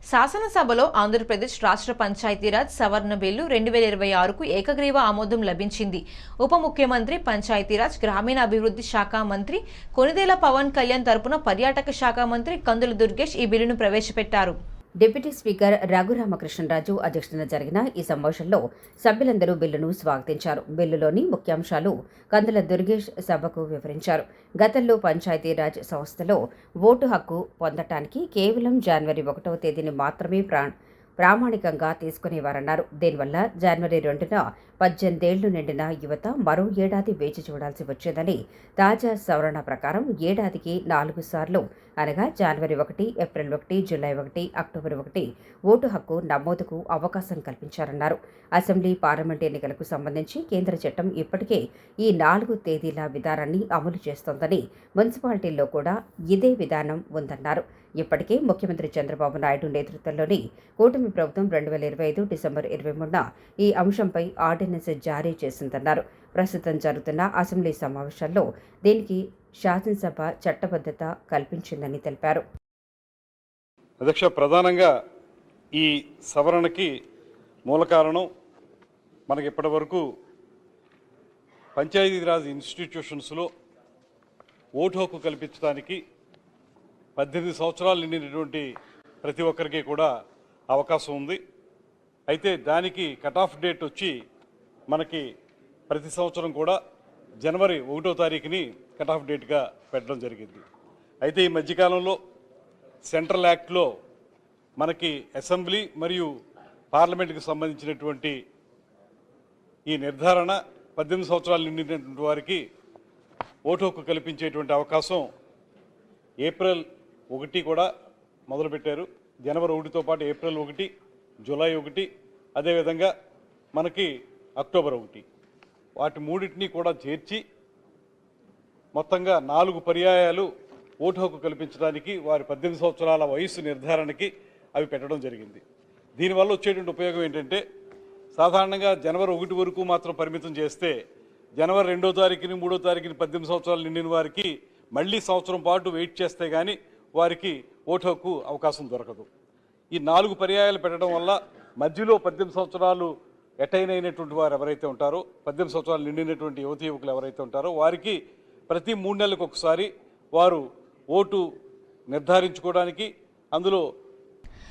శాసనసభలో ఆంధ్రప్రదేశ్ రాష్ట్ర పంచాయతీరాజ్ సవరణ బిల్లు 2026కు ఏకగ్రీవ ఆమోదం లభించింది. ఉప ముఖ్యమంత్రి, పంచాయతీరాజ్, గ్రామీణాభివృద్ధి శాఖ మంత్రి కొణిదెల పవన్ కళ్యాణ్ తరపున పర్యాటక శాఖ మంత్రి కందుల దుర్గేష్ ఈ బిల్లును ప్రవేశపెట్టారు. డిప్యూటీ స్పీకర్ రఘురామకృష్ణరాజు అధ్యక్షతన జరిగిన ఈ సమావేశంలో సభ్యులందరూ బిల్లును స్వాగతించారు. బిల్లులోని ముఖ్యాంశాలు కందుల దుర్గేష్ సభకు వివరించారు. గతంలో పంచాయతీరాజ్ సంస్థలో ఓటు హక్కు పొందటానికి కేవలం జనవరి 1వ తేదీని మాత్రమే ప్రామాణికంగా తీసుకునేవారన్నారు. దీనివల్ల జనవరి 2న 18 ఏళ్లు నిండిన యువత మరో ఏడాది వేచి చూడాల్సి వచ్చేదని, తాజా సవరణ ప్రకారం ఏడాదికి 4 సార్లు అనగా జనవరి 1, ఏప్రిల్ 1, జూలై 1, అక్టోబర్ 1 ఓటు హక్కు నమోదుకు అవకాశం కల్పించారన్నారు. అసెంబ్లీ, పార్లమెంట్ ఎన్నికలకు సంబంధించి కేంద్ర చట్టం ఇప్పటికే ఈ 4 తేదీల విధానాన్ని అమలు చేస్తోందని, మున్సిపాలిటీల్లో కూడా ఇదే విధానం ఉందన్నారు. ఇప్పటికే ముఖ్యమంత్రి చంద్రబాబు నాయుడు నేతృత్వంలోని కూటమి ప్రభుత్వం 2025 డిసెంబర్ 23న ఈ అంశంపై ఆర్డినెన్స్ జారీ చేసిందన్నారు. ప్రస్తుతం జరుగుతున్న అసెంబ్లీ సమావేశాల్లో దీనికి శాసనసభ చట్టబద్ధత కల్పించిందని తెలిపారు. అధ్యక్ష, ప్రధానంగా ఈ సవరణకి మూల కారణం మనకి ఇప్పటివరకు పంచాయతీరాజ్ ఇన్స్టిట్యూషన్స్లో ఓటు హక్కు కల్పించడానికి 18 సంవత్సరాలు నిండినటువంటి ప్రతి ఒక్కరికి కూడా అవకాశం ఉంది. అయితే దానికి కట్ ఆఫ్ డేట్ వచ్చి మనకి ప్రతి సంవత్సరం కూడా జనవరి 1వ తారీఖుని కట్ ఆఫ్ డేట్గా పెట్టడం జరిగింది. అయితే ఈ మధ్యకాలంలో సెంట్రల్ యాక్ట్లో మనకి అసెంబ్లీ మరియు పార్లమెంట్కి సంబంధించినటువంటి ఈ నిర్ధారణ 18 సంవత్సరాలు నిండినటువంటి వారికి ఓటు హక్కు కల్పించేటువంటి అవకాశం ఏప్రిల్ 1 కూడా మొదలుపెట్టారు. జనవరి 1తో పాటు ఏప్రిల్ 1, జూలై 1, అదేవిధంగా మనకి అక్టోబర్ 1 వాటి మూడింటిని కూడా చేర్చి మొత్తంగా 4 పర్యాయాలు ఓటు హక్కు కల్పించడానికి వారి 18 సంవత్సరాల వయసు నిర్ధారణకి అవి పెట్టడం జరిగింది. దీనివల్ల వచ్చేటువంటి ఉపయోగం ఏంటంటే, సాధారణంగా జనవరి 1 వరకు మాత్రం పరిమితం చేస్తే జనవరి 2వ తారీఖుని 3వ తారీఖుని 18 సంవత్సరాలు నిండిన వారికి మళ్ళీ సంవత్సరం పాటు వెయిట్ చేస్తే కానీ వారికి ఓటు హక్కు అవకాశం దొరకదు. ఈ 4 పర్యాయాలు పెట్టడం వల్ల మధ్యలో 18 సంవత్సరాలు అటైన్ అయినటువంటి వారు ఎవరైతే ఉంటారో, 18 సంవత్సరాలు నిండినటువంటి యువతీ యువకులు ఎవరైతే ఉంటారో వారికి ప్రతి 3 నెలలకు ఒకసారి వారు ఓటు నిర్ధారించుకోవడానికి, అందులో